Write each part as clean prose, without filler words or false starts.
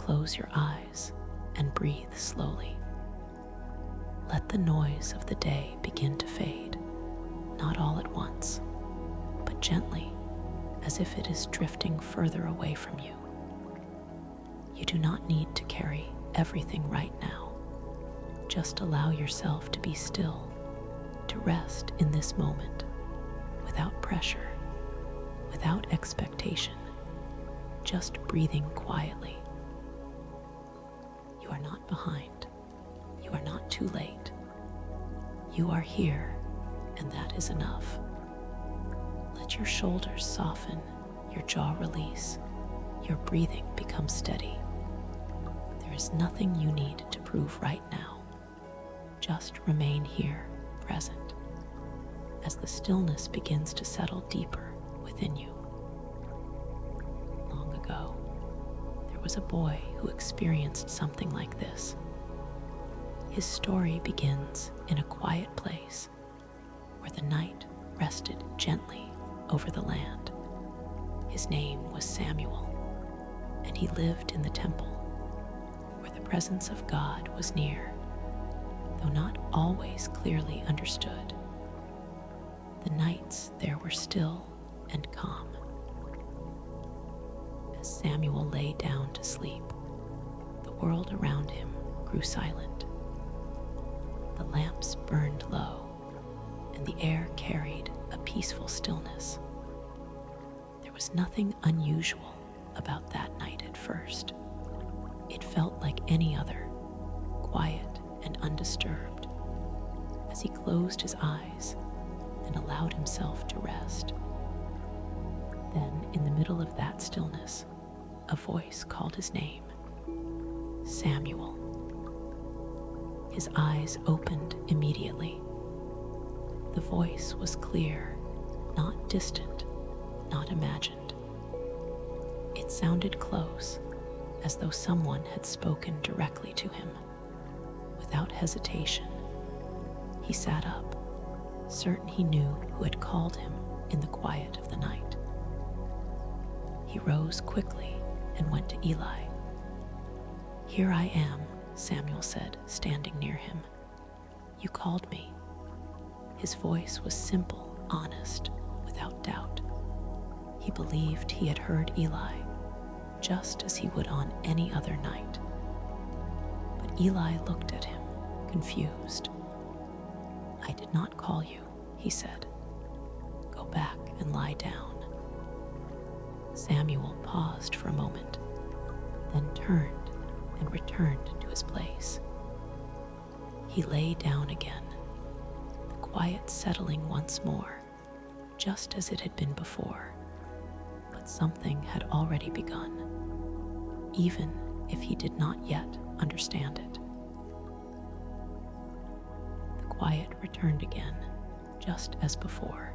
close your eyes and breathe slowly. Let the noise of the day begin to fade, not all at once, but gently, as if it is drifting further away from you. You do not need to carry everything right now. Just allow yourself to be still, to rest in this moment, without pressure, without expectation, just breathing quietly. You are not behind. You are not too late. You are here, and that is enough. Let your shoulders soften, your jaw release, your breathing become steady. There is nothing you need to prove right now. Just remain here, present, as the stillness begins to settle deeper within you. Long ago, there was a boy who experienced something like this. His story begins in a quiet place where the night rested gently over the land. His name was Samuel, and he lived in the temple where the presence of God was near, though not always clearly understood. The nights there were still and calm. As Samuel lay down to sleep, the world around him grew silent. The lamps burned low, and the air carried a peaceful stillness. There was nothing unusual about that night at first. It felt like any other, quiet and undisturbed, as he closed his eyes and allowed himself to rest. Then, in the middle of that stillness, a voice called his name, Samuel. His eyes opened immediately. The voice was clear, not distant, not imagined. It sounded close, as though someone had spoken directly to him. Without hesitation, he sat up, certain he knew who had called him in the quiet of the night. He rose quickly and went to Eli. "Here I am," Samuel said, standing near him. "You called me." His voice was simple, honest, without doubt. He believed he had heard Eli, just as he would on any other night. But Eli looked at him, confused. "I did not call you," he said. "Go back and lie down." Samuel paused for a moment, then turned and returned to his place. He lay down again, the quiet settling once more, just as it had been before. But something had already begun, even if he did not yet understand it. The quiet returned again, just as before.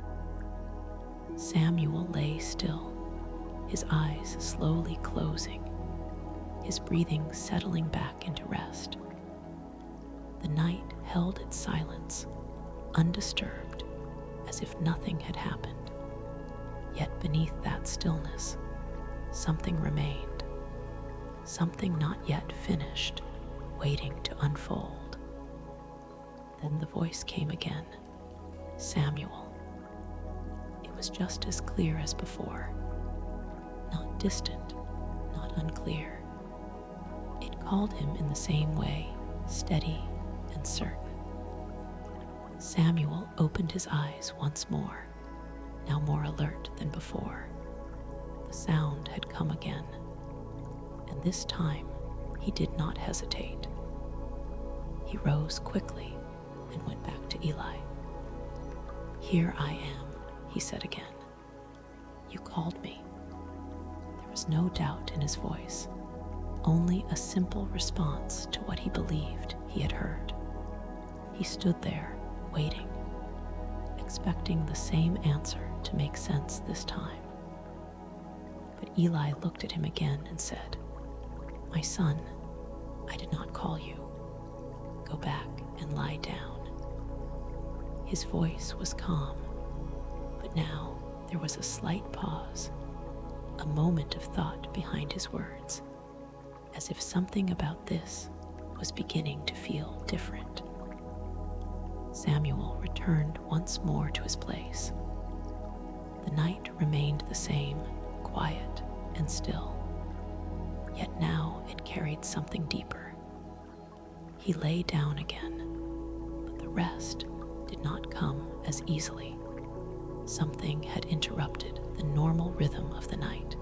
Samuel lay still, his eyes slowly closing, his breathing settling back into rest. The night held its silence, undisturbed, as if nothing had happened. Yet beneath that stillness, something remained, something not yet finished, waiting to unfold. Then the voice came again, Samuel. It was just as clear as before, not distant, not unclear. It called him in the same way, steady and certain. Samuel opened his eyes once more, now more alert than before. The sound had come again, and this time he did not hesitate. He rose quickly and went back to Eli. "Here I am," he said again. "You called me." There was no doubt in his voice, only a simple response to what he believed he had heard. He stood there, waiting, expecting the same answer to make sense this time. But Eli looked at him again and said, "My son, I did not call you. Go back and lie down." His voice was calm, but now there was a slight pause, a moment of thought behind his words. as if something about this was beginning to feel different. Samuel returned once more to his place. The night remained the same, quiet and still, yet now it carried something deeper. He lay down again, but the rest did not come as easily. Something had interrupted the normal rhythm of the night,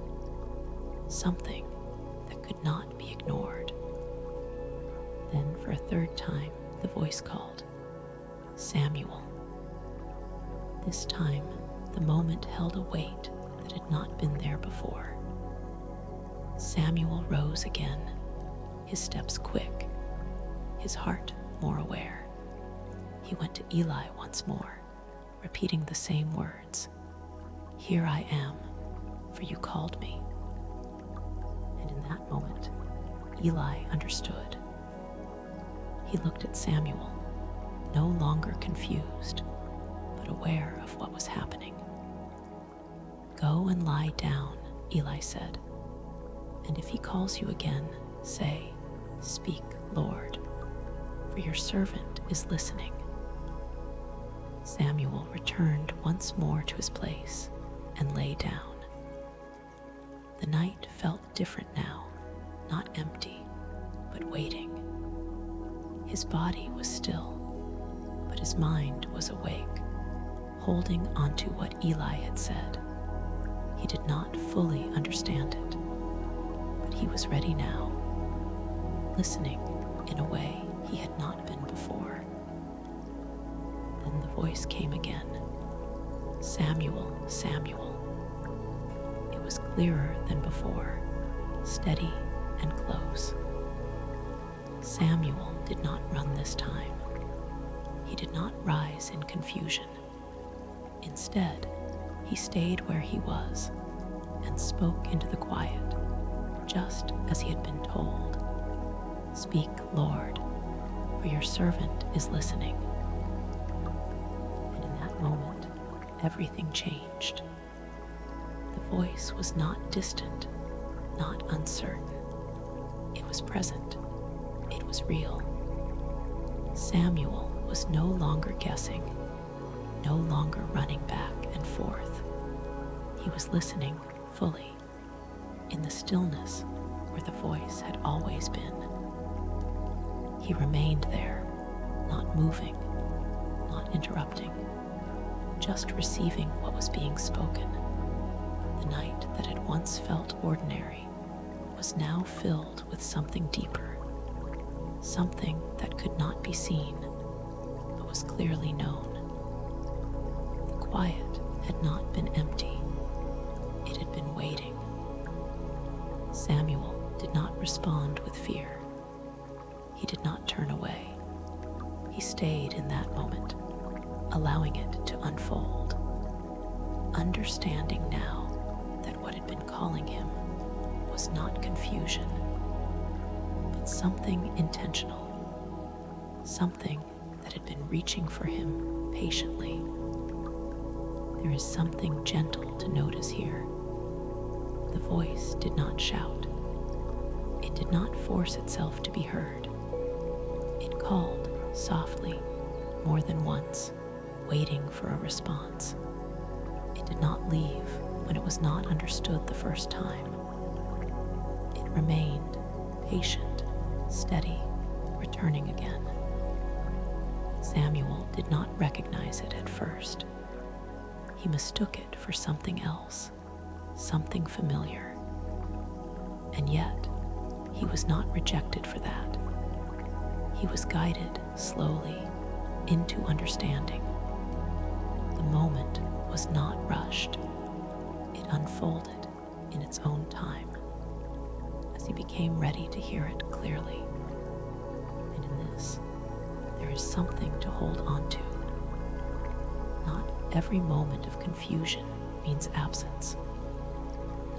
something that could not be ignored. Then for a third time, the voice called, "Samuel." This time, the moment held a weight that had not been there before. Samuel rose again, his steps quick, his heart more aware. He went to Eli once more, repeating the same words, "Here I am, for you called me." And in that moment, Eli understood. He looked at Samuel, no longer confused, but aware of what was happening. "Go and lie down," Eli said, "and if he calls you again, say, 'Speak, Lord, for your servant is listening.'" Samuel returned once more to his place and lay down. The night felt different now, not empty, but waiting. His body was still, but his mind was awake, holding onto what Eli had said. He did not fully understand it, but he was ready now, listening in a way he had not been before. Then the voice came again, "Samuel, Samuel." It was clearer than before, steady and close. Samuel did not run this time. He did not rise in confusion. Instead, he stayed where he was and spoke into the quiet, just as he had been told. "Speak, Lord, for your servant is listening." And in that moment, everything changed. The voice was not distant, not uncertain. It was present. It was real. Samuel was no longer guessing, no longer running back and forth. He was listening fully, in the stillness where the voice had always been. He remained there, not moving, not interrupting, just receiving what was being spoken. The night that had once felt ordinary was now filled with something deeper, something that could not be seen, but was clearly known. The quiet had not been empty. It had been waiting. Samuel did not respond with fear. He did not turn away. He stayed in that moment, allowing it to unfold, understanding now that what had been calling him was not confusion, but something intentional, something that had been reaching for him patiently. There is something gentle to notice here. The voice did not shout. It did not force itself to be heard. It called softly, more than once, waiting for a response. It did not leave when it was not understood the first time. It remained patient, steady, returning again. Samuel did not recognize it at first. He mistook it for something else, something familiar. And yet, he was not rejected for that. He was guided slowly into understanding. The moment was not rushed. It unfolded in its own time as he became ready to hear it clearly. And in this, there is something to hold on to. Not every moment of confusion means absence.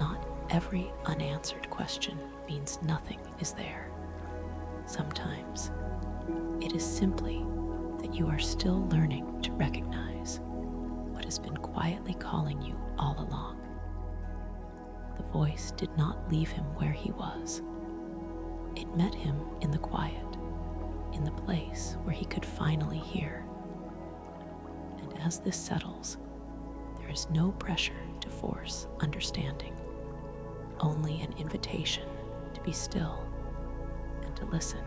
Not every unanswered question means nothing is there. Sometimes it is simply that you are still learning to recognize what has been quietly calling you all along. The voice did not leave him where he was. It met him in the quiet, in the place where he could finally hear. And as this settles, there is no pressure to force understanding, only an invitation to be still and to listen.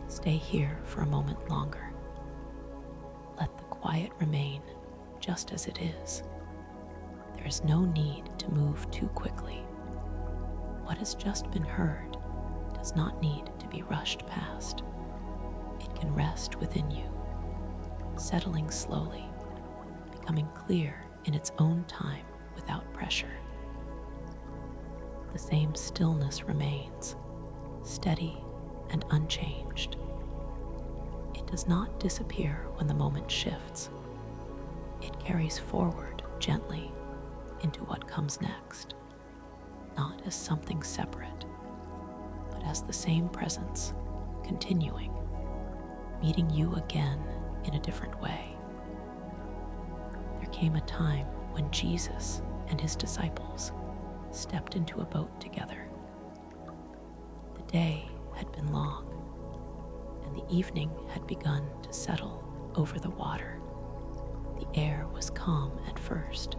Stay here for a moment longer. Let the quiet remain just as it is. There is no need to move too quickly. What has just been heard does not need to be rushed past. It can rest within you, settling slowly, becoming clear in its own time without pressure. The same stillness remains, steady and unchanged. It does not disappear when the moment shifts. It carries forward gently into what comes next, not as something separate, but as the same presence, continuing, meeting you again in a different way. There came a time when Jesus and his disciples stepped into a boat together. The day had been long, and the evening had begun to settle over the water. The air was calm at first,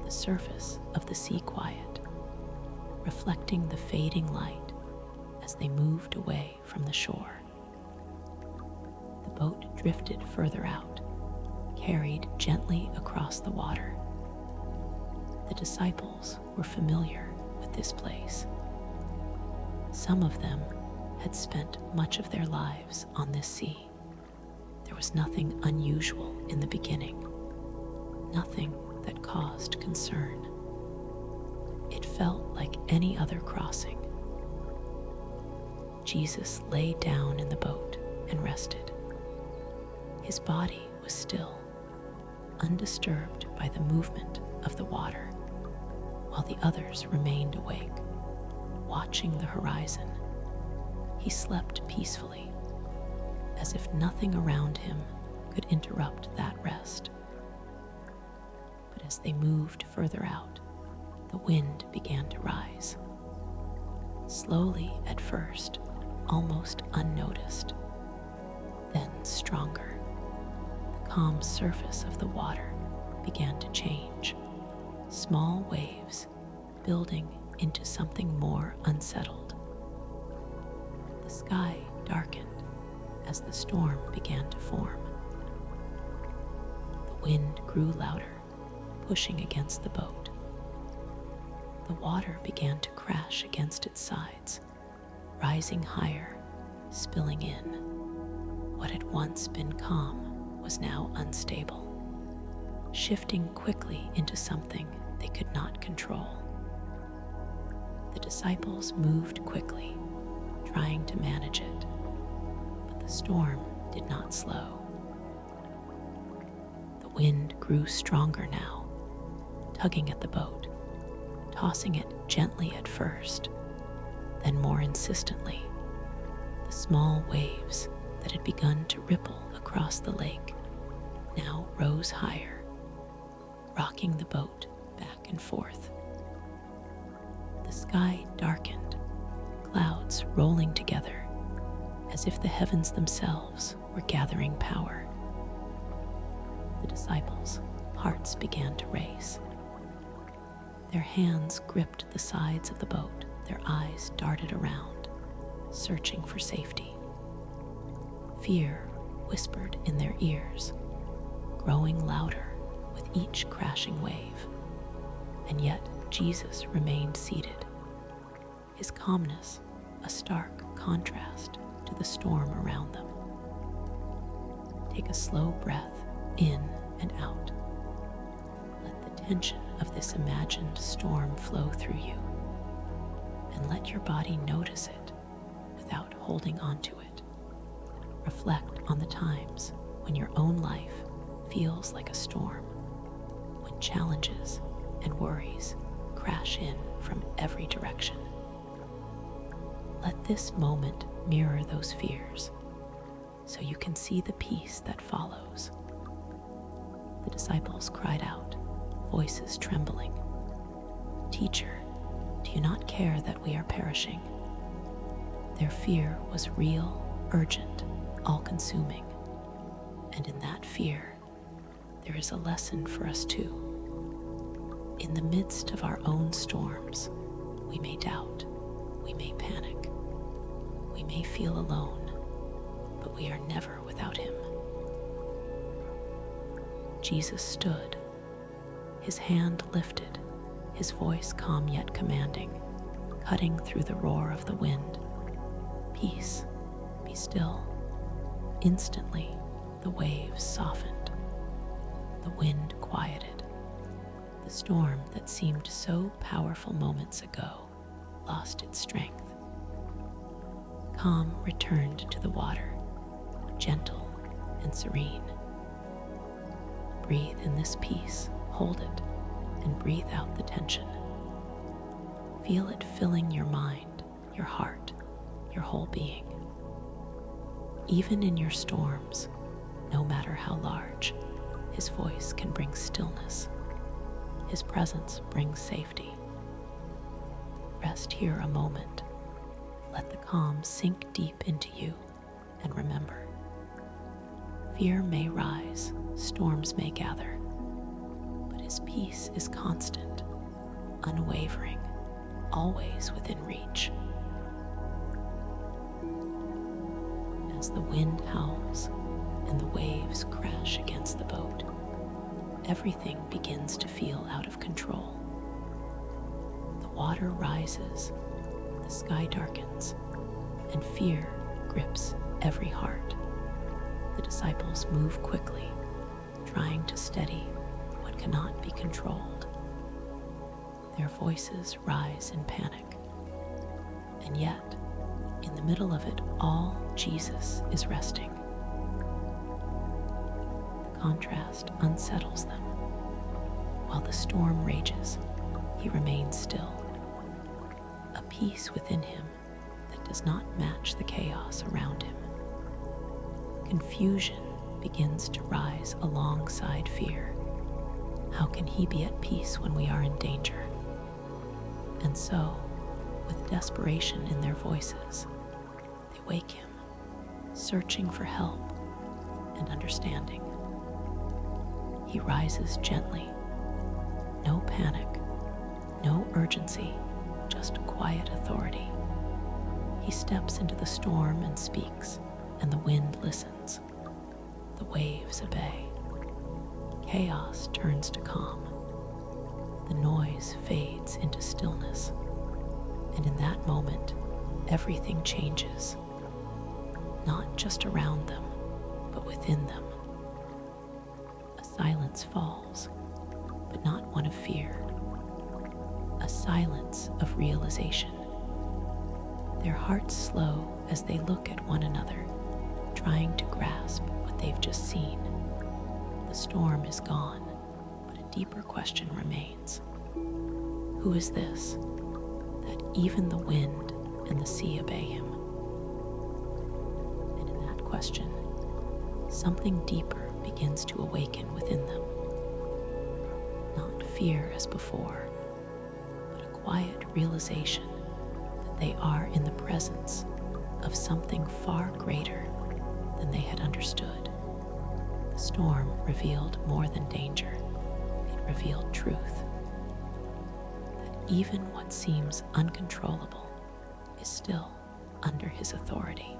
the surface of the sea quiet, reflecting the fading light as they moved away from the shore. The boat drifted further out, carried gently across the water. The disciples were familiar with this place. Some of them had spent much of their lives on this sea. There was nothing unusual in the beginning, nothing that caused concern. It felt like any other crossing. Jesus lay down in the boat and rested. His body was still, undisturbed by the movement of the water, while the others remained awake, watching the horizon. He slept peacefully, as if nothing around him could interrupt that rest. But as they moved further out, the wind began to rise. Slowly at first, almost unnoticed, then stronger. The calm surface of the water began to change, small waves building into something more unsettled. The sky darkened as the storm began to form. The wind grew louder, pushing against the boat. The water began to crash against its sides, rising higher, spilling in. What had once been calm was now unstable, shifting quickly into something they could not control. The disciples moved quickly, trying to manage it, but the storm did not slow. The wind grew stronger now, tugging at the boat, tossing it gently at first, then more insistently. The small waves that had begun to ripple across the lake now rose higher, rocking the boat back and forth. The sky darkened, clouds rolling together, as if the heavens themselves were gathering power. The disciples' hearts began to race. Their hands gripped the sides of the boat, their eyes darted around, searching for safety. Fear whispered in their ears, growing louder with each crashing wave. And yet Jesus remained seated, his calmness a stark contrast to the storm around them. Take a slow breath in and out. Let the tension of this imagined storm flow through you, and let your body notice it without holding on to it. Reflect on the times when your own life feels like a storm, when challenges and worries crash in from every direction. Let this moment mirror those fears, so you can see the peace that follows. The disciples cried out, voices trembling, "Teacher, Do you not care that we are perishing? Their fear was real, urgent, all-consuming. And in that fear, there is a lesson for us too. In the midst of our own storms, we may doubt, we may panic, we may feel alone, but we are never without him. Jesus stood, his hand lifted, his voice calm yet commanding, cutting through the roar of the wind. Peace, be still. Instantly, the waves softened. The wind quieted. The storm that seemed so powerful moments ago lost its strength. Calm returned to the water, gentle and serene. Breathe in this peace, hold it, and breathe out the tension. Feel it filling your mind, your heart, your whole being. Even in your storms, no matter how large, his voice can bring stillness. His presence brings safety. Rest here a moment. Let the calm sink deep into you, and remember, fear may rise, storms may gather, but his peace is constant, unwavering, always within reach. As the wind howls and the waves crash against the boat, everything begins to feel out of control. The water rises, the sky darkens, and fear grips every heart. The disciples move quickly, trying to steady what cannot be controlled. Their voices rise in panic, and yet, in the middle of it all, Jesus is resting. The contrast unsettles them. While the storm rages, he remains still. A peace within him that does not match the chaos around him. Confusion begins to rise alongside fear. How can he be at peace when we are in danger? And so, with desperation in their voices, they wake him, searching for help and understanding. He rises gently. No panic, no urgency, just quiet authority. He steps into the storm and speaks, and the wind listens. The waves obey. Chaos turns to calm. The noise fades into stillness. And in that moment, everything changes. Not just around them, but within them. A silence falls, but not one of fear. A silence of realization. Their hearts slow as they look at one another, trying to grasp what they've just seen. The storm is gone, but a deeper question remains. Who is this, that even the wind and the sea obey him? And in that question, something deeper begins to awaken within them. Not fear as before, but a quiet realization that they are in the presence of something far greater than they had understood. The storm revealed more than danger. It revealed truth. That even what seems uncontrollable is still under his authority.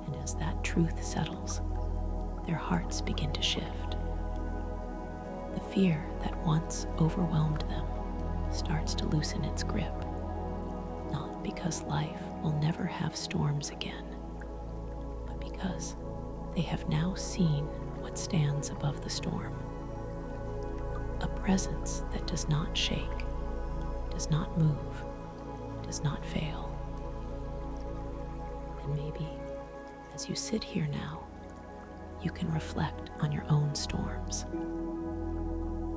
And as that truth settles, their hearts begin to shift. The fear that once overwhelmed them starts to loosen its grip, not because life will never have storms again, but because they have now seen what stands above the storm. A presence that does not shake, does not move, does not fail. And maybe, as you sit here now, you can reflect on your own storms.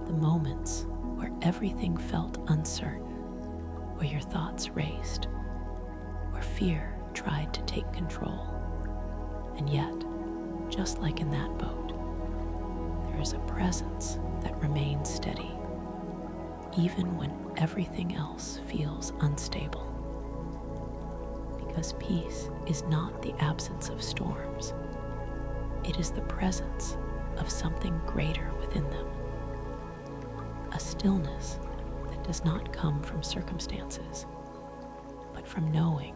The moments where everything felt uncertain, where your thoughts raced, where fear tried to take control. And yet, just like in that boat, there is a presence that remains steady, even when everything else feels unstable. Because peace is not the absence of storms, it is the presence of something greater within them. A stillness that does not come from circumstances, but from knowing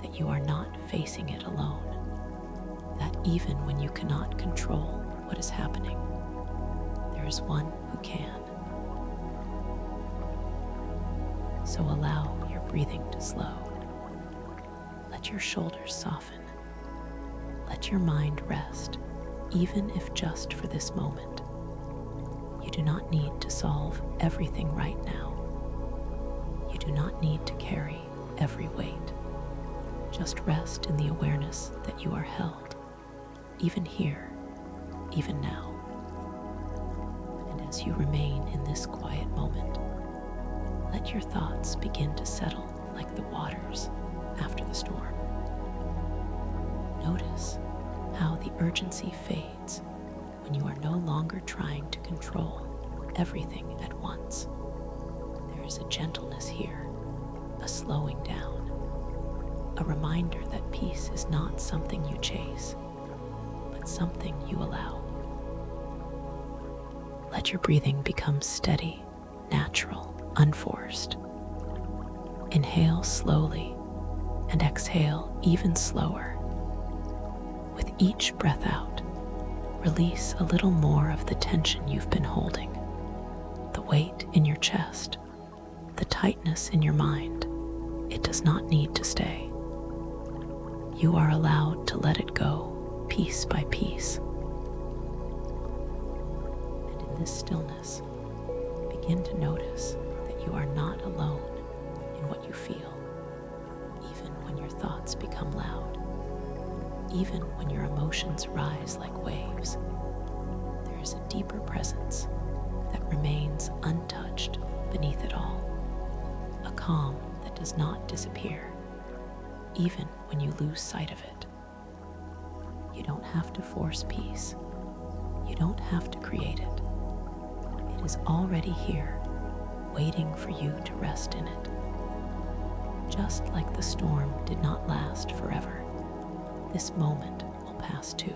that you are not facing it alone. That even when you cannot control what is happening, there is one who can. So allow your breathing to slow. Let your shoulders soften. Let your mind rest, even if just for this moment. You do not need to solve everything right now. You do not need to carry every weight. Just rest in the awareness that you are held, even here, even now. And as you remain in this quiet moment, let your thoughts begin to settle like the waters after the storm. Notice how the urgency fades when you are no longer trying to control everything at once. There is a gentleness here, a slowing down, a reminder that peace is not something you chase, but something you allow. Let your breathing become steady, natural, unforced. Inhale slowly and exhale even slower. With each breath out, release a little more of the tension you've been holding, the weight in your chest, the tightness in your mind. It does not need to stay. You are allowed to let it go piece by piece. And in this stillness, begin to notice that you are not alone in what you feel, even when your thoughts become loud, even when your emotions rise like waves. There is a deeper presence that remains untouched beneath it all, a calm that does not disappear, even when you lose sight of it. You don't have to force peace. You don't have to create it. It is already here, waiting for you to rest in it. Just like the storm did not last forever, this moment will pass too.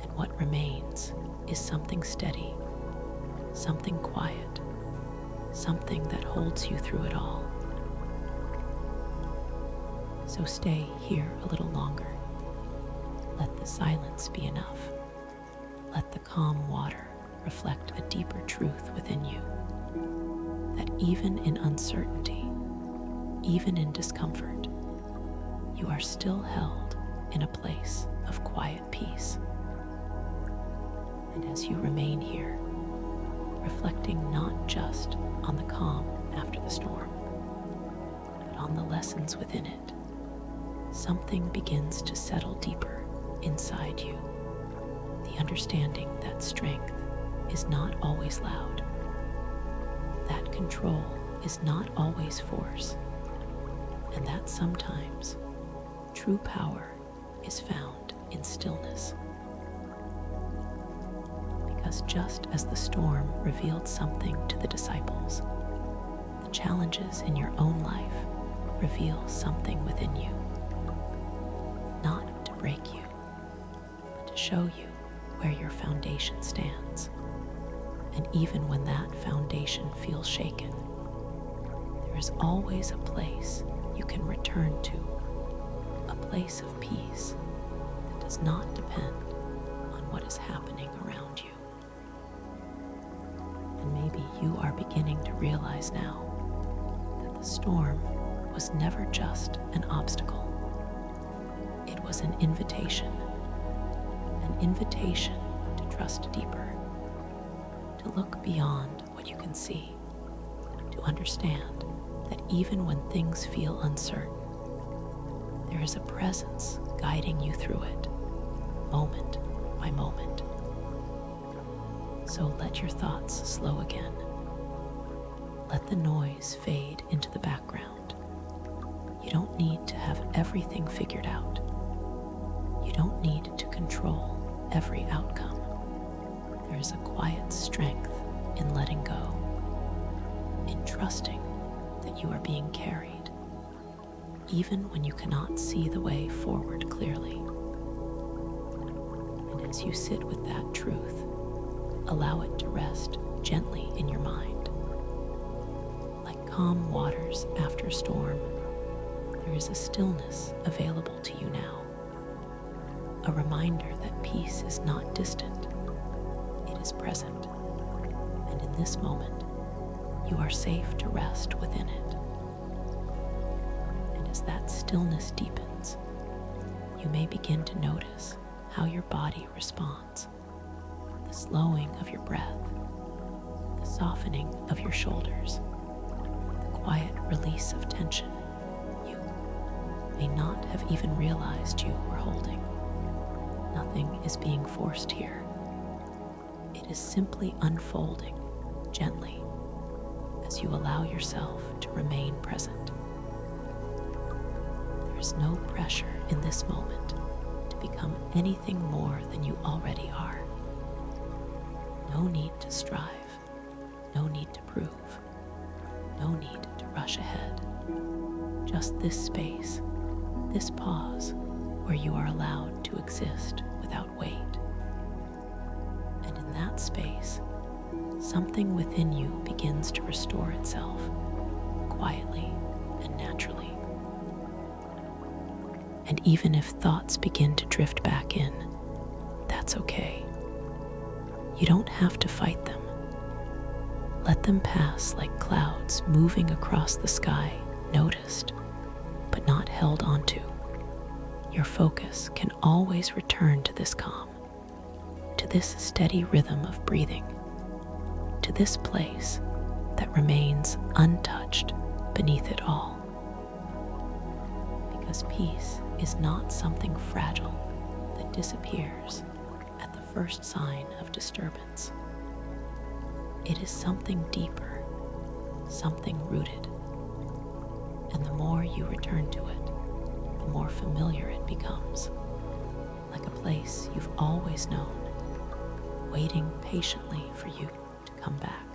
And what remains is something steady, something quiet, something that holds you through it all. So stay here a little longer. Let the silence be enough. Let the calm water reflect a deeper truth within you, that even in uncertainty, even in discomfort, you are still held in a place of quiet peace. And as you remain here, reflecting not just on the calm after the storm, but on the lessons within it, something begins to settle deeper inside you. The understanding that strength is not always loud, that control is not always force, and that sometimes true power is found in stillness. Because just as the storm revealed something to the disciples, the challenges in your own life reveal something within you, not to break you, but to show you where your foundation stands. And even when that foundation feels shaken, there is always a place you can return to, a place of peace that does not depend on what is happening around you. And maybe you are beginning to realize now that the storm was never just an obstacle. It was an invitation to trust deeper, to look beyond what you can see, to understand that even when things feel uncertain, there is a presence guiding you through it, moment by moment. So let your thoughts slow again. Let the noise fade into the background. You don't need to have everything figured out. You don't need to control every outcome. There is a quiet strength in letting go, trusting that you are being carried, even when you cannot see the way forward clearly. And as you sit with that truth, allow it to rest gently in your mind. Like calm waters after storm, there is a stillness available to you now. A reminder that peace is not distant, it is present. And in this moment, you are safe to rest within it. And as that stillness deepens, you may begin to notice how your body responds. The slowing of your breath, the softening of your shoulders, the quiet release of tension you may not have even realized you were holding. Nothing is being forced here. It is simply unfolding gently as you allow yourself to remain present. There is no pressure in this moment to become anything more than you already are. No need to strive, no need to prove, no need to rush ahead. Just this space, this pause where you are allowed to exist without weight. And in that space, something within you begins to restore itself quietly and naturally. And even if thoughts begin to drift back in, that's okay. You don't have to fight them. Let them pass like clouds moving across the sky, noticed, but not held onto. Your focus can always return to this calm, to this steady rhythm of breathing, to this place that remains untouched beneath it all. Because peace is not something fragile that disappears at the first sign of disturbance. It is something deeper, something rooted. And the more you return to it, the more familiar it becomes, like a place you've always known, waiting patiently for you to come back.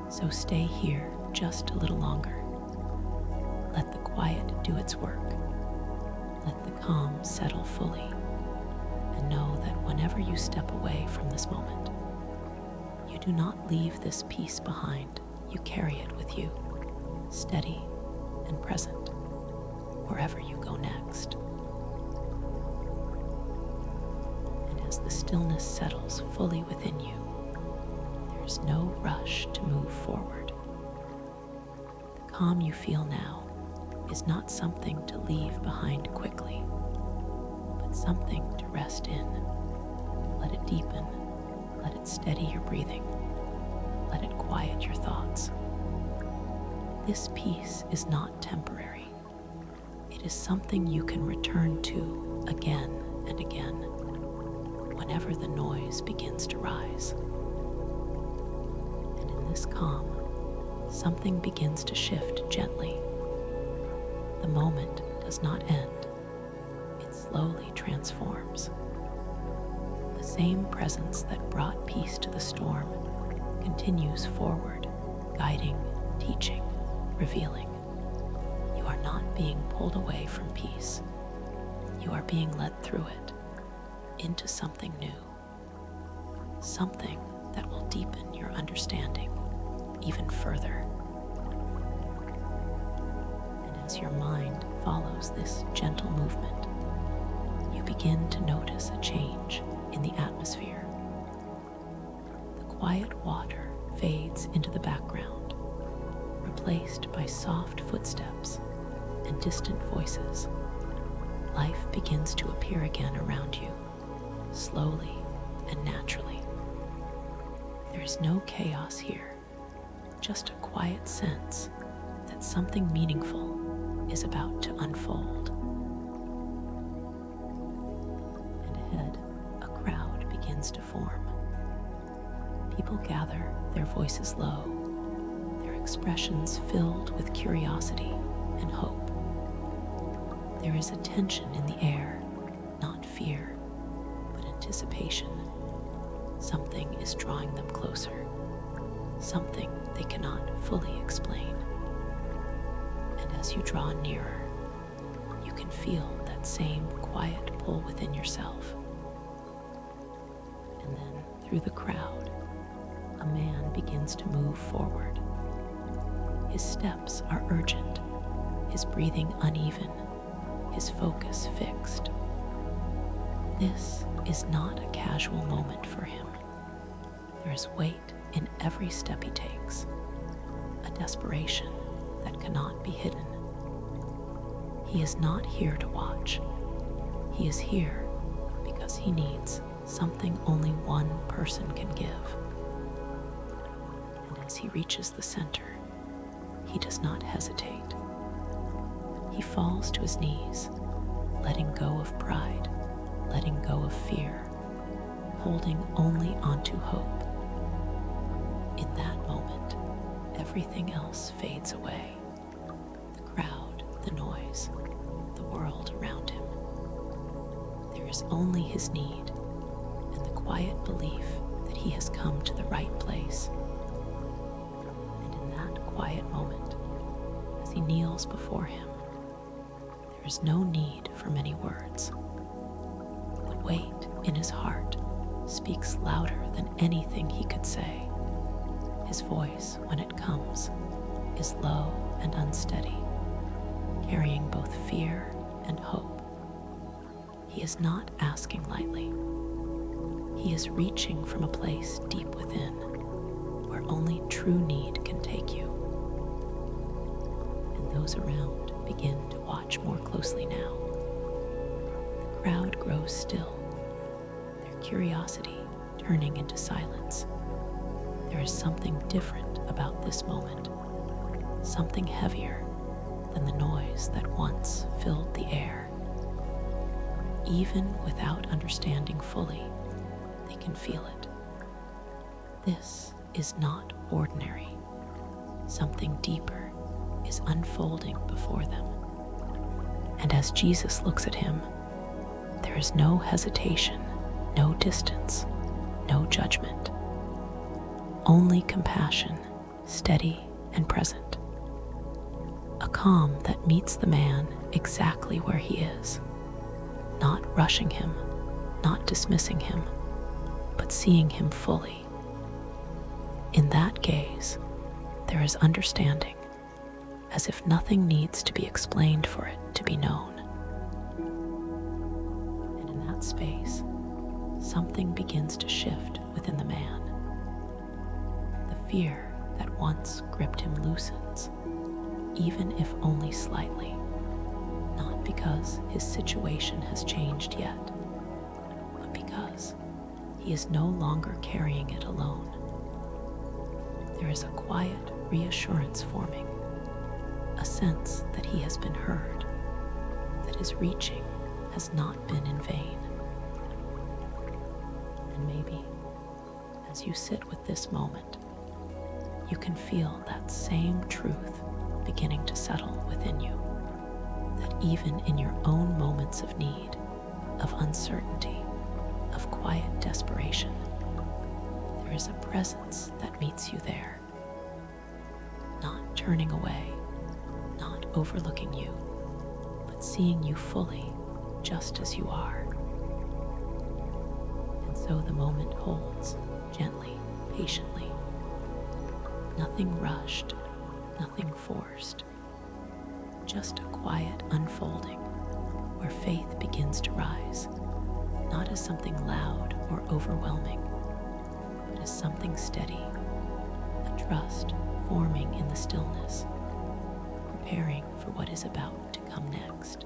So stay here just a little longer. Let the quiet do its work. Let the calm settle fully. And know that whenever you step away from this moment, you do not leave this peace behind. You carry it with you, steady and present, wherever you go next. And as the stillness settles fully within you, there is no rush to move forward. The calm you feel now is not something to leave behind quickly, but something to rest in. Let it deepen, let it steady your breathing, let it quiet your thoughts. This peace is not temporary. It is something you can return to again and again, whenever the noise begins to rise. And in this calm, something begins to shift gently. The moment does not end. It slowly transforms. The same presence that brought peace to the storm continues forward, guiding, teaching, revealing. You are not being pulled away from peace. You are being led through it into something new, something that will deepen your understanding even further. And as your mind follows this gentle movement, you begin to notice a change in the atmosphere. The quiet water fades into the background, replaced by soft footsteps and distant voices. Life begins to appear again around you, slowly and naturally. There is no chaos here, just a quiet sense that something meaningful is about to unfold. And ahead, a crowd begins to form. People gather, their voices low, their expressions filled with curiosity and hope. There is a tension in the air, not fear, but anticipation. Something is drawing them closer. something they cannot fully explain. And as you draw nearer, you can feel that same quiet pull within yourself. And then, through the crowd, a man begins to move forward. His steps are urgent, his breathing uneven, his focus fixed. This is not a casual moment for him. There is weight in every step he takes, a desperation that cannot be hidden. He is not here to watch. He is here because he needs something only one person can give. And as he reaches the center, he does not hesitate. He falls to his knees, letting go of pride, letting go of fear, holding only onto hope. In that moment, everything else fades away. The crowd, the noise, the world around him. There is only his need and the quiet belief that he has come to the right place. And in that quiet moment, as he kneels before him, there is no need for many words. The weight in his heart speaks louder than anything he could say. His voice, when it comes, is low and unsteady, carrying both fear and hope. He is not asking lightly. He is reaching from a place deep within, where only true need can take you. And those around begin to watch more closely now. The crowd grows still, their curiosity turning into silence. There is something different about this moment, something heavier than the noise that once filled the air. Even without understanding fully, they can feel it. This is not ordinary. Something deeper is unfolding before them. And as Jesus looks at him, there is no hesitation, no distance, no judgment. Only compassion, steady and present. A calm that meets the man exactly where he is, not rushing him, not dismissing him, but seeing him fully. In that gaze, there is understanding, as if nothing needs to be explained for it to be known. And in that space, something begins to shift within the man. The fear that once gripped him loosens, even if only slightly, not because his situation has changed yet, but because he is no longer carrying it alone. There is a quiet reassurance forming, a sense that he has been heard, that his reaching has not been in vain. And maybe, as you sit with this moment, you can feel that same truth beginning to settle within you, that even in your own moments of need, of uncertainty, of quiet desperation, there is a presence that meets you there, not turning away, not overlooking you, but seeing you fully just as you are. And so the moment holds, gently, patiently. Nothing rushed, nothing forced, just a quiet unfolding where faith begins to rise, not as something loud or overwhelming, but as something steady, a trust forming in the stillness, preparing for what is about to come next.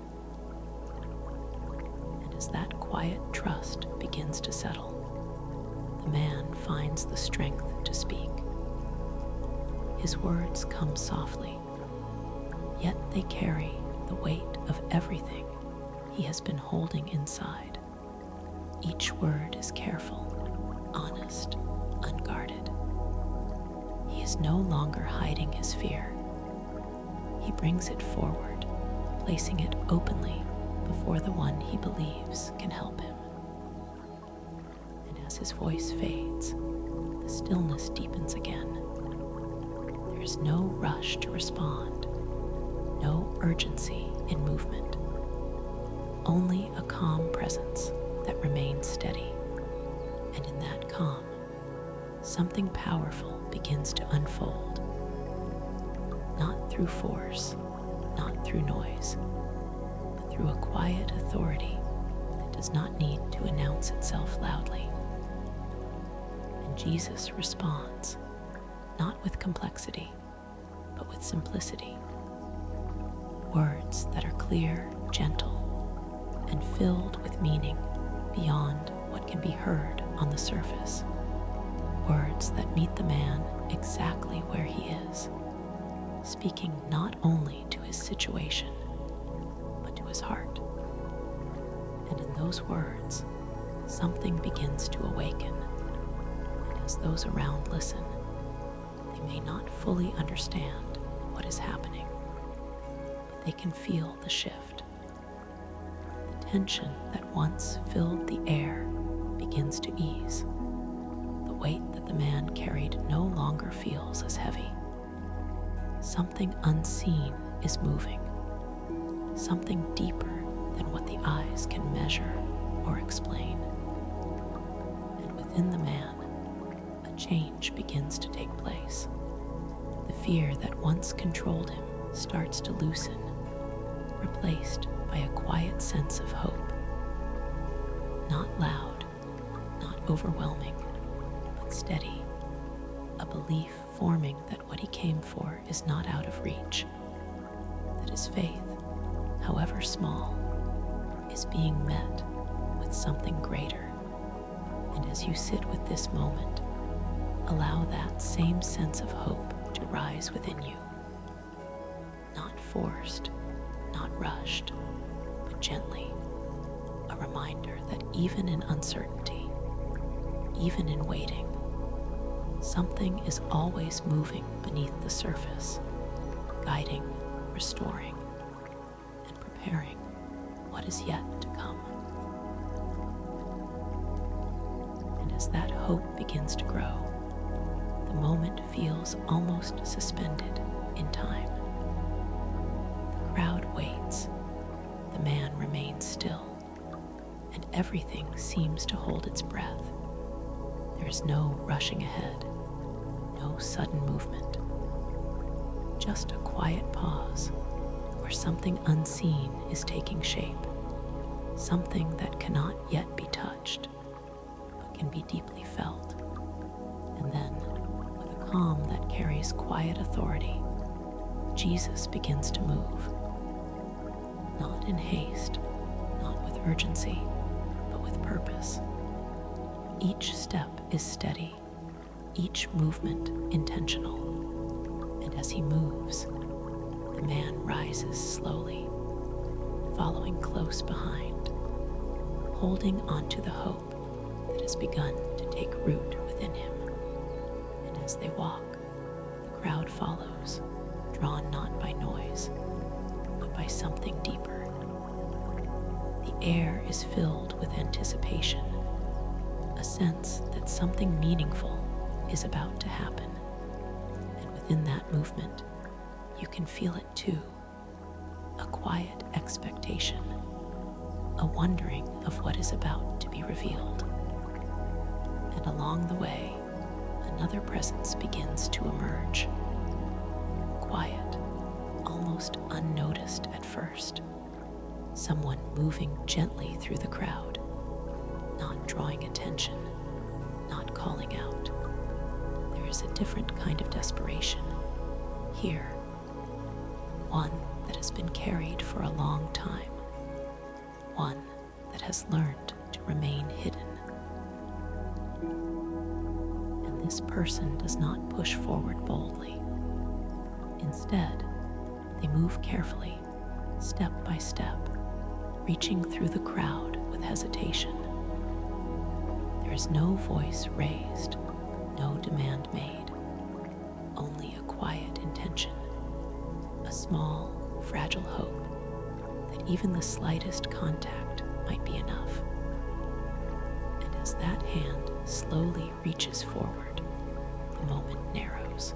And as that quiet trust begins to settle, the man finds the strength to speak. His words come softly, yet they carry the weight of everything he has been holding inside. Each word is careful, honest, unguarded. He is no longer hiding his fear. He brings it forward, placing it openly before the one he believes can help him. And as his voice fades, the stillness deepens again, is no rush to respond, no urgency in movement, only a calm presence that remains steady. And in that calm, something powerful begins to unfold, not through force, not through noise, but through a quiet authority that does not need to announce itself loudly. And Jesus responds, not with complexity, but with simplicity. Words that are clear, gentle, and filled with meaning beyond what can be heard on the surface. Words that meet the man exactly where he is, speaking not only to his situation, but to his heart. And in those words, something begins to awaken. And as those around listen, they may not fully understand what is happening, but they can feel the shift. The tension that once filled the air begins to ease. The weight that the man carried no longer feels as heavy. Something unseen is moving, something deeper than what the eyes can measure or explain. And within the man, a change begins to take place. The fear that once controlled him starts to loosen, replaced by a quiet sense of hope. Not loud, not overwhelming, but steady. A belief forming that what he came for is not out of reach, that his faith, however small, is being met with something greater. And as you sit with this moment, allow that same sense of hope to rise within you. Not forced, not rushed, but gently, a reminder that even in uncertainty, even in waiting, something is always moving beneath the surface, guiding, restoring, and preparing what is yet to come. And as that hope begins to grow, the moment feels almost suspended in time. The crowd waits, the man remains still, and everything seems to hold its breath. There is no rushing ahead, no sudden movement, just a quiet pause where something unseen is taking shape, something that cannot yet be touched, but can be deeply felt. And then, with a calm that carries quiet authority, Jesus begins to move, not in haste, not with urgency, but with purpose. Each step is steady, each movement intentional, and as he moves, the man rises slowly, following close behind, holding onto the hope that has begun to take root within him. And as they walk, the crowd follows, drawn not by noise, but by something deeper. The air is filled with anticipation, a sense that something meaningful is about to happen. And within that movement, you can feel it too, a quiet expectation, a wondering of what is about to be revealed. And along the way, another presence begins to emerge, quiet, almost unnoticed at first, someone moving gently through the crowd, not drawing attention, not calling out. There is a different kind of desperation here, one that has been carried for a long time, one that has learned to remain hidden. And this person does not push forward boldly. Instead, they move carefully, step by step, reaching through the crowd with hesitation. There is no voice raised, no demand made, only a quiet intention, a small, fragile hope that even the slightest contact might be enough. And as that hand slowly reaches forward, the moment narrows.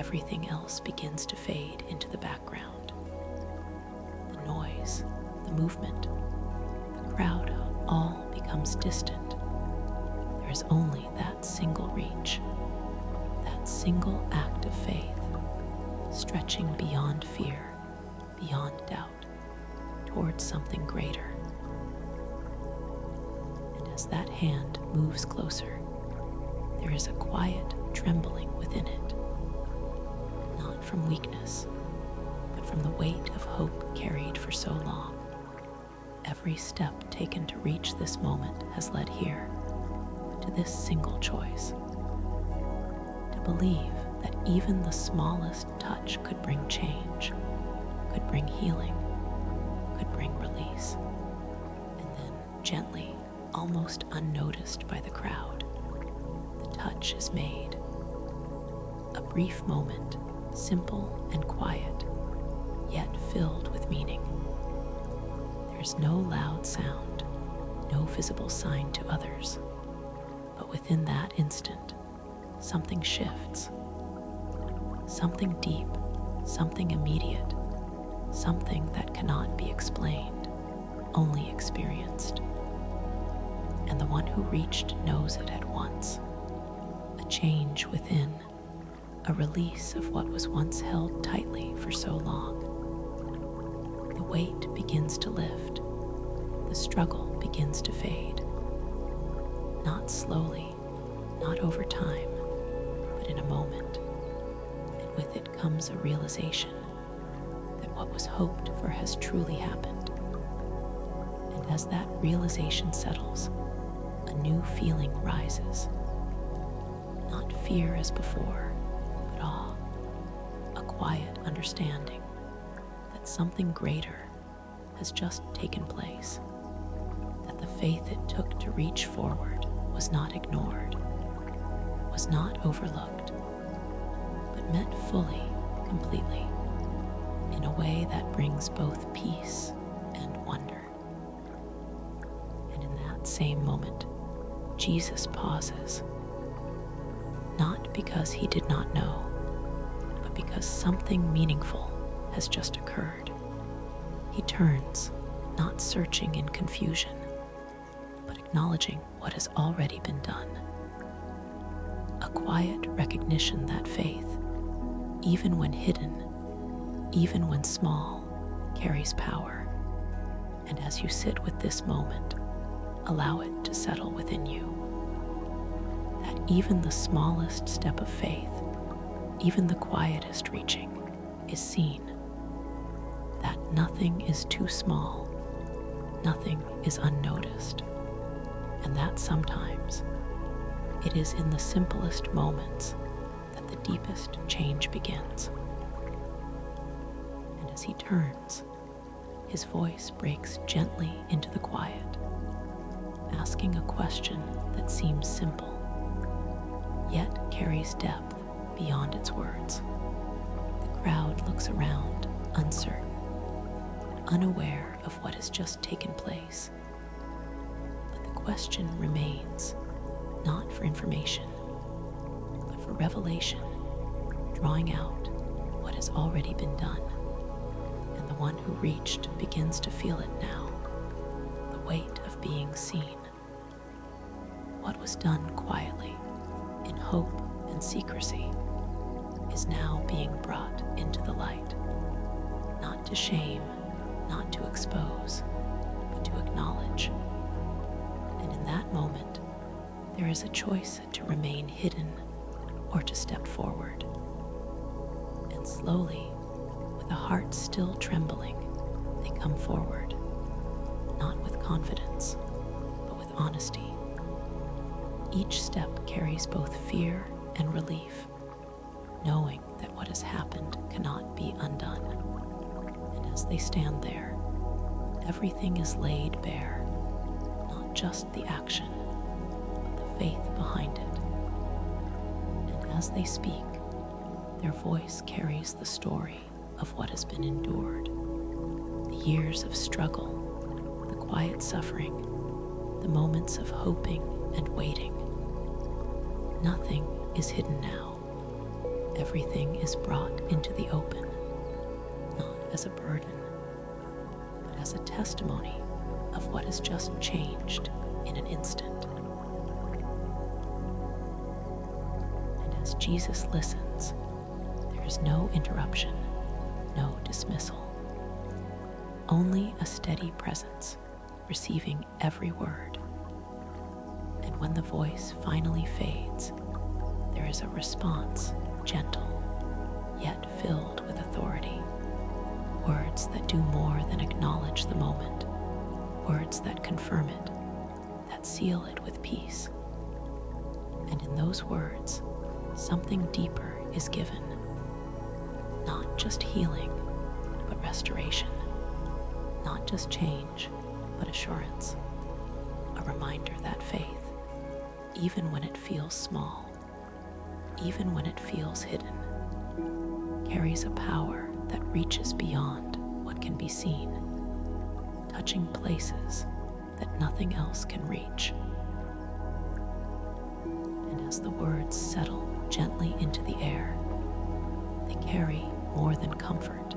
everything else begins to fade into the background. The noise, the movement, the crowd all becomes distant. There is only that single reach, that single act of faith, stretching beyond fear, beyond doubt, towards something greater. And as that hand moves closer, there is a quiet trembling within it, not from weakness, but from the weight of hope carried for so long. Every step taken to reach this moment has led here, to this single choice: to believe that even the smallest touch could bring change, could bring healing, could bring release. And then gently, almost unnoticed by the crowd, the touch is made. A brief moment, simple and quiet, yet filled with meaning. There's no loud sound, no visible sign to others, but within that instant, something shifts. Something deep, something immediate, something that cannot be explained, only experienced. And the one who reached knows it at once. A change within, a release of what was once held tightly for so long. The weight begins to lift, the struggle begins to fade. Not slowly, not over time, but in a moment. And with it comes a realization that what was hoped for has truly happened. And as that realization settles, a new feeling rises. Not fear as before, but awe, a quiet understanding that something greater has just taken place, that the faith it took to reach forward was not ignored, was not overlooked, but met fully, completely, in a way that brings both peace and wonder. And in that same moment, Jesus pauses, not because he did not know, but because something meaningful has just occurred. He turns, not searching in confusion, but acknowledging what has already been done. A quiet recognition that faith, even when hidden, even when small, carries power. And as you sit with this moment, allow it to settle within you. That even the smallest step of faith, even the quietest reaching, is seen. That nothing is too small, nothing is unnoticed, and that sometimes it is in the simplest moments that the deepest change begins. And as he turns, his voice breaks gently into the quiet, asking a question that seems simple, yet carries depth beyond its words. The crowd looks around, uncertain, unaware of what has just taken place. But the question remains, not for information, but for revelation, drawing out what has already been done. And the one who reached begins to feel it now, the weight of being seen. What was done quietly, in hope and secrecy, is now being brought into the light, not to shame, not to expose, but to acknowledge. And in that moment, there is a choice to remain hidden or to step forward. And slowly, with a heart still trembling, they come forward, not with confidence, but with honesty. Each step carries both fear and relief, knowing that what has happened cannot be undone. And as they stand there, everything is laid bare, not just the action, but the faith behind it. And as they speak, their voice carries the story of what has been endured, the years of struggle, the quiet suffering, the moments of hoping and waiting. Nothing is hidden now. everything is brought into the open, not as a burden, but as a testimony of what has just changed in an instant. And as Jesus listens, there is no interruption, no dismissal, only a steady presence receiving every word. And when the voice finally fades, there is a response, gentle, yet filled with authority. Words that do more than acknowledge the moment. Words that confirm it, that seal it with peace. And in those words, something deeper is given. Not just healing, but restoration. Not just change, but assurance. A reminder that faith, even when it feels small, even when it feels hidden, carries a power that reaches beyond what can be seen, touching places that nothing else can reach. And as the words settle gently into the air, they carry more than comfort,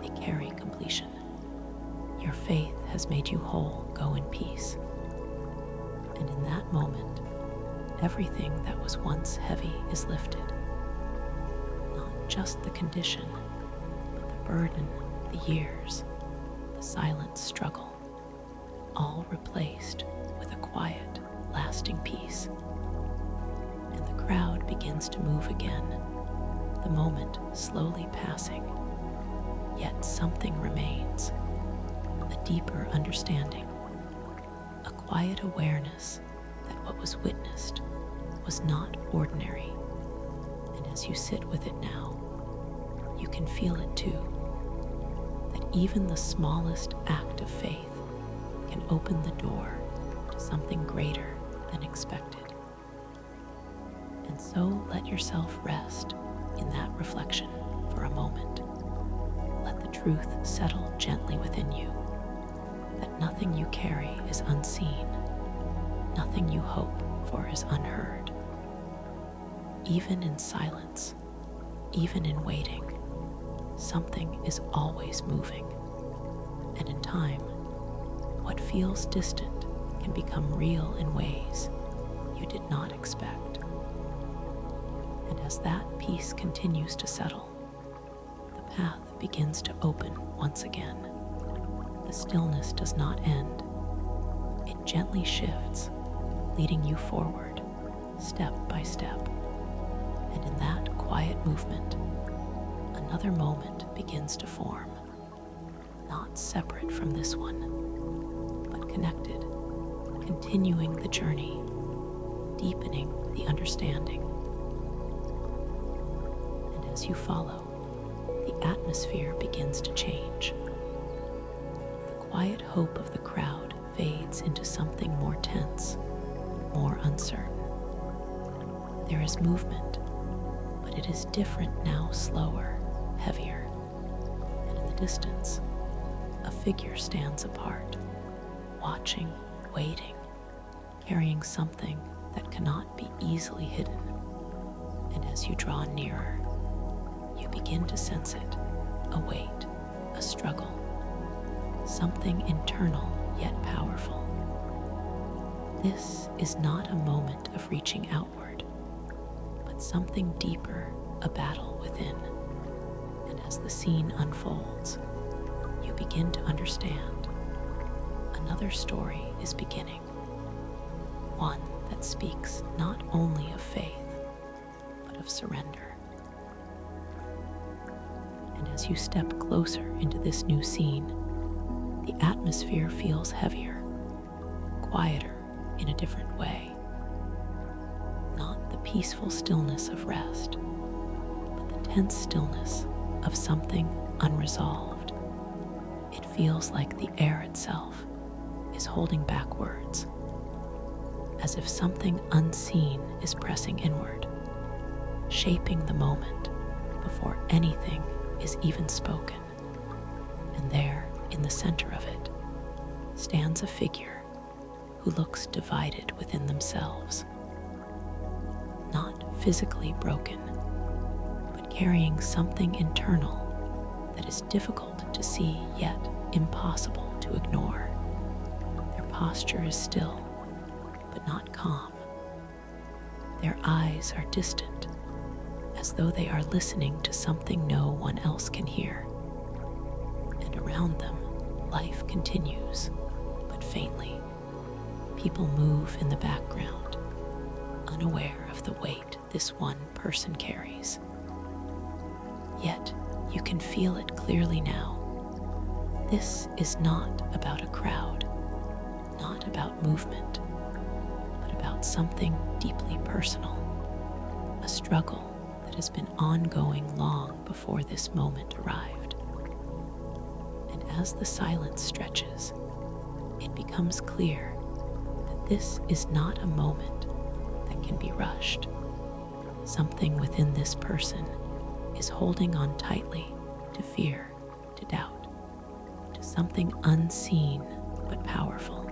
they carry completion. Your faith has made you whole. Go in peace. And in that moment, everything that was once heavy is lifted. Not just the condition, but the burden, the years, the silent struggle, all replaced with a quiet, lasting peace. And the crowd begins to move again, the moment slowly passing, yet something remains, a deeper understanding, a quiet awareness that what was witnessed was not ordinary. And as you sit with it now, you can feel it too, that even the smallest act of faith can open the door to something greater than expected. And so let yourself rest in that reflection for a moment. Let the truth settle gently within you, that nothing you carry is unseen, nothing you hope for is unheard. Even in silence, even in waiting, something is always moving. And in time, what feels distant can become real in ways you did not expect. And as that peace continues to settle, the path begins to open once again. The stillness does not end. It gently shifts, leading you forward, step by step. And in that quiet movement, another moment begins to form, not separate from this one, but connected, continuing the journey, deepening the understanding. And as you follow, the atmosphere begins to change. The quiet hope of the crowd fades into something more tense, more uncertain. There is movement, but it is different now, slower, heavier. And in the distance, a figure stands apart, watching, waiting, carrying something that cannot be easily hidden. And as you draw nearer, you begin to sense it, a weight, a struggle, something internal yet powerful. This is not a moment of reaching outward, but something deeper, a battle within. And as the scene unfolds, you begin to understand. Another story is beginning, one that speaks not only of faith, but of surrender. And as you step closer into this new scene, the atmosphere feels heavier, quieter in a different way. Not the peaceful stillness of rest, but the tense stillness of something unresolved. It feels like the air itself is holding back words, as if something unseen is pressing inward, shaping the moment before anything is even spoken. And there, in the center of it, stands a figure who looks divided within themselves. Not physically broken, carrying something internal that is difficult to see yet impossible to ignore. Their posture is still, but not calm. Their eyes are distant, as though they are listening to something no one else can hear. And around them, life continues, but faintly. People move in the background, unaware of the weight this one person carries. Yet, you can feel it clearly now. This is not about a crowd, not about movement, but about something deeply personal, a struggle that has been ongoing long before this moment arrived. And as the silence stretches, it becomes clear that this is not a moment that can be rushed. Something within this person is holding on tightly to fear, to doubt, to something unseen but powerful.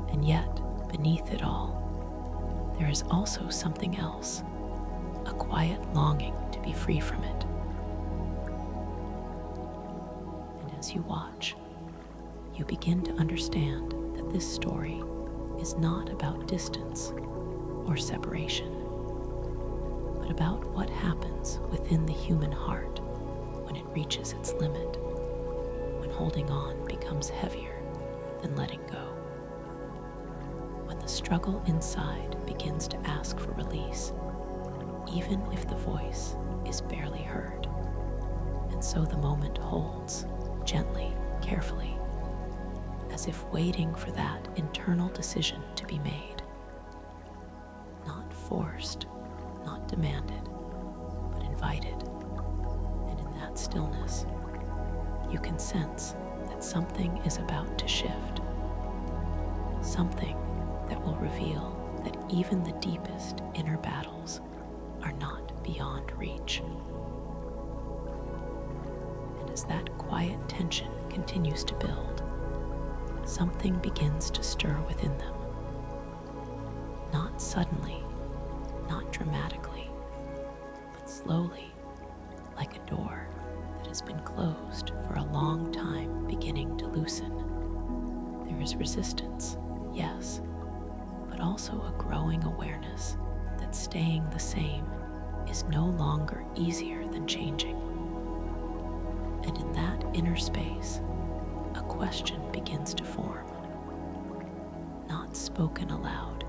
And yet, beneath it all, there is also something else, a quiet longing to be free from it. And as you watch, you begin to understand that this story is not about distance or separation, but about what happens within the human heart when it reaches its limit, when holding on becomes heavier than letting go, when the struggle inside begins to ask for release, even if the voice is barely heard. And so the moment holds, gently, carefully, as if waiting for that internal decision to be made. Not forced, not demanded, but invited. And in that stillness, you can sense that something is about to shift. Something that will reveal that even the deepest inner battles are not beyond reach. And as that quiet tension continues to build, something begins to stir within them. Not suddenly, not dramatically, but slowly, like a door that has been closed for a long time beginning to loosen. There is resistance, yes, but also a growing awareness that staying the same is no longer easier than changing. And in that inner space, a question begins to form, not spoken aloud,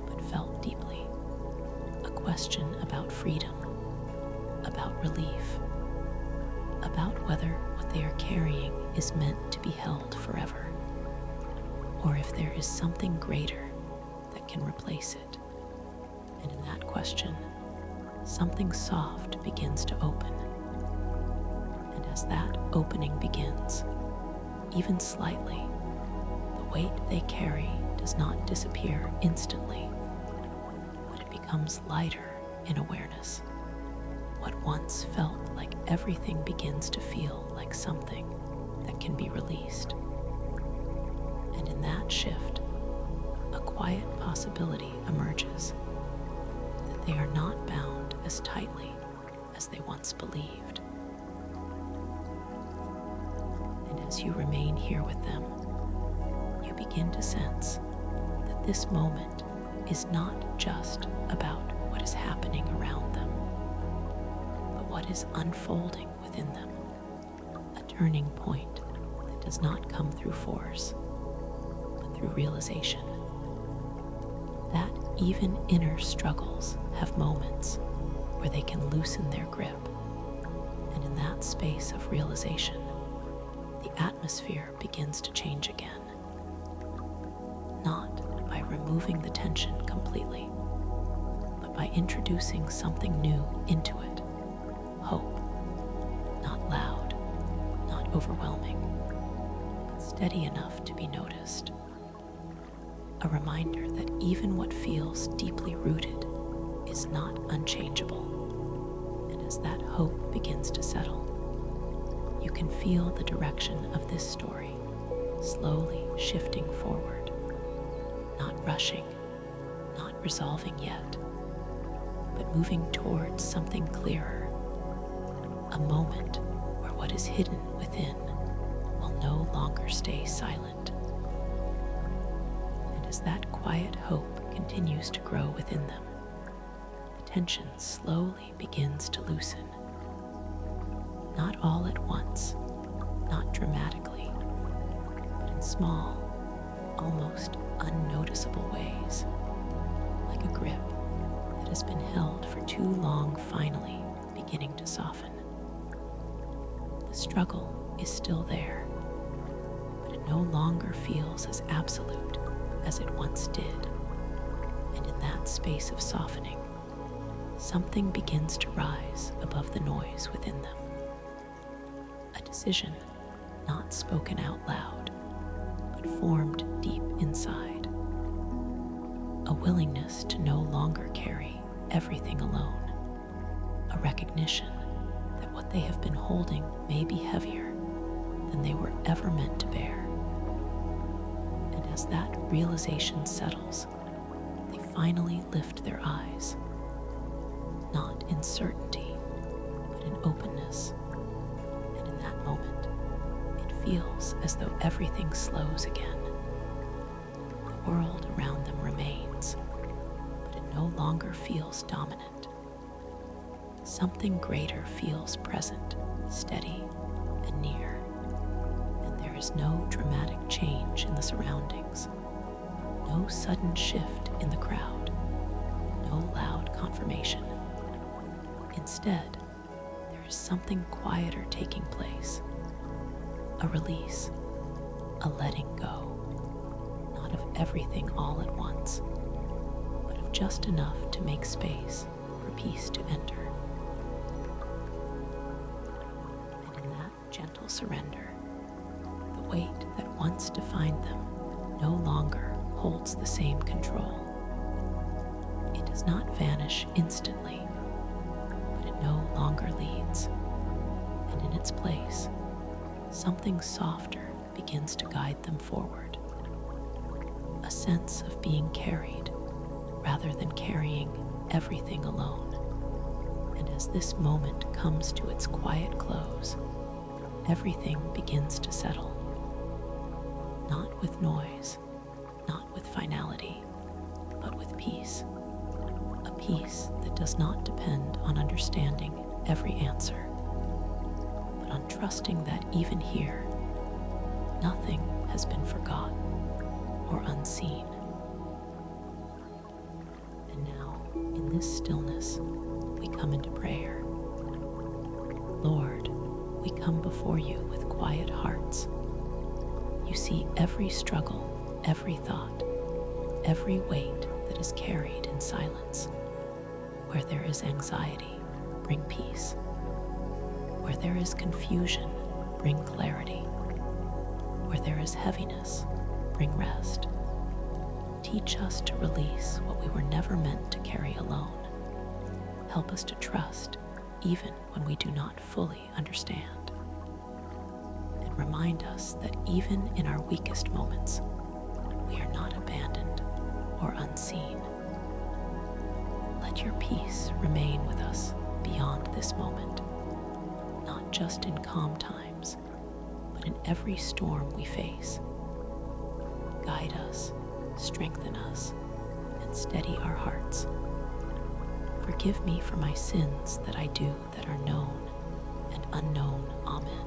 but felt deeply. A question about freedom, about relief, about whether what they are carrying is meant to be held forever, or if there is something greater that can replace it. And in that question, something soft begins to open. And as that opening begins, even slightly, the weight they carry does not disappear instantly, but it becomes lighter in awareness. What once felt like everything begins to feel like something that can be released. And in that shift, a quiet possibility emerges, that they are not bound as tightly as they once believed. And as you remain here with them, you begin to sense that this moment is not just about what is happening around them, but what is unfolding within them, a turning point that does not come through force, but through realization. That even inner struggles have moments where they can loosen their grip, and in that space of realization, the atmosphere begins to change again. Not by removing the tension completely, but by introducing something new into it. Hope, not loud, not overwhelming, but steady enough to be noticed. A reminder that even what feels deeply rooted is not unchangeable. And as that hope begins to settle, you can feel the direction of this story slowly shifting forward, not rushing, not resolving yet, but moving towards something clearer, a moment where what is hidden within will no longer stay silent. And as that quiet hope continues to grow within them, the tension slowly begins to loosen. Not all at once, not dramatically, but in small, almost unnoticeable ways, like a grip that has been held for too long finally beginning to soften. The struggle is still there, but it no longer feels as absolute as it once did. And in that space of softening, something begins to rise above the noise within them. A decision not spoken out loud, but formed deep inside. A willingness to no longer carry everything alone. A recognition that what they have been holding may be heavier than they were ever meant to bear. And as that realization settles, they finally lift their eyes, not in certainty, but in openness. And in that moment, it feels as though everything slows again. The world around them remains, but it no longer feels dominant. Something greater feels present, steady, and near. And there is no dramatic change in the surroundings, no sudden shift in the crowd, no loud confirmation. Instead, there is something quieter taking place, a release, a letting go, not of everything all at once, but of just enough to make space for peace to enter. And in that gentle surrender, the weight that once defined them no longer holds the same control. It does not vanish instantly, but it no longer leads, and in its place, something softer begins to guide them forward. A sense of being carried rather than carrying everything alone. And as this moment comes to its quiet close, everything begins to settle. Not with noise, not with finality, but with peace. A peace that does not depend on understanding every answer, but on trusting that even here, nothing has been forgotten or unseen. And now, in this stillness, we come into prayer. Lord, we come before you with quiet hearts. You see every struggle, every thought, every weight that is carried in silence. Where there is anxiety, bring peace. Where there is confusion, bring clarity. Where there is heaviness, bring rest. Teach us to release what we were never meant to carry alone. Help us to trust even when we do not fully understand. And remind us that even in our weakest moments, we are not abandoned or unseen. Let your peace remain with us beyond this moment, not just in calm times, but in every storm we face. Guide us, strengthen us, and steady our hearts. Forgive me for my sins that I do that are known and unknown. Amen.